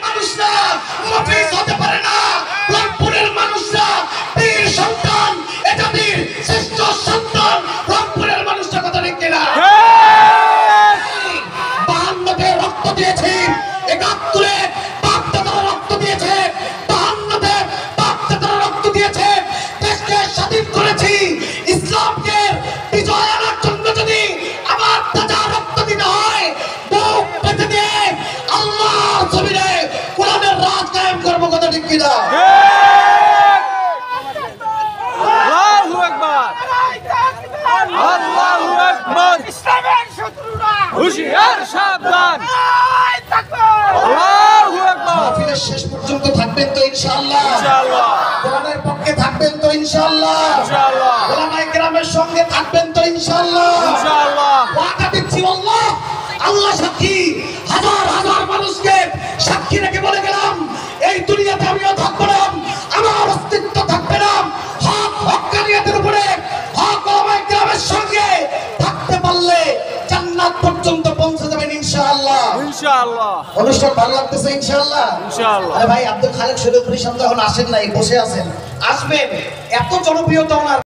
মানুষরা মুফিজ হতে পারে না। রংপুরের মানুষরা বীর সন্তান, এটা বীর শ্রেষ্ঠ সন্তান রংপুরের মানুষরা, কথা ঠিক কিনা? 52-তে রক্ত দিয়েছি, 71-এ বাপ-দাদারা রক্ত দিয়েছে, 52-তে বাপ-দাদারা রক্ত দিয়েছে, দেশকে স্বাধীন করেছি। ইসলামকে বিজয় আনার জন্য যদি আমার দাদা রক্ত দিতে হয়, বুক পেতে দিয়ে আল্লাহর জমিনে কোরআনের রাজ কায়েম করবো, কথা ঠিক কিনা? আল্লাহু আকবার, আল্লাহু আকবার। ইসলামের শত্রুরা হুশিয়ার, সাবধান। আল্লাহু আকবার। মাহফিলের শেষ পর্যন্ত থাকবেন তো ইনশাআল্লাহ? ইনশাআল্লাহ, কোরআনের পক্ষে থাকবেন তো ইনশাআল্লাহ? ইনশাআল্লাহ, ওলামায়ে কেরামের সঙ্গে থাকবেন তো ইনশাআল্লাহ? ইনশাআল্লাহ। ওয়াদা দিচ্ছি, আল্লাহ আল্লাহ সাক্ষী, হাজার হাজার মানুষকে সাক্ষী রেখে বলে গেলাম, এই দুনিয়াতে আমিও থাকবো না, আমার অস্তিত্ব থাকবে না। হক হক্কানিয়াতের উপরে, হক ওলামায়ে কেরামের সঙ্গে থাকতে পারলে জান্নাত পর্যন্ত পৌঁছে যাবেন ইনশাআল্লাহ। ইনশাআল্লাহ, অনুষ্ঠান ভালো লাগতেছে ইনশাআল্লাহ? ইনশাআল্লাহ। আরে ভাই, আব্দুল খালেক শরীফুল ইসলাম তো এখন আসেন নাই, বসে আছেন, আসবেন। এত জনপ্রিয়তা ওনার।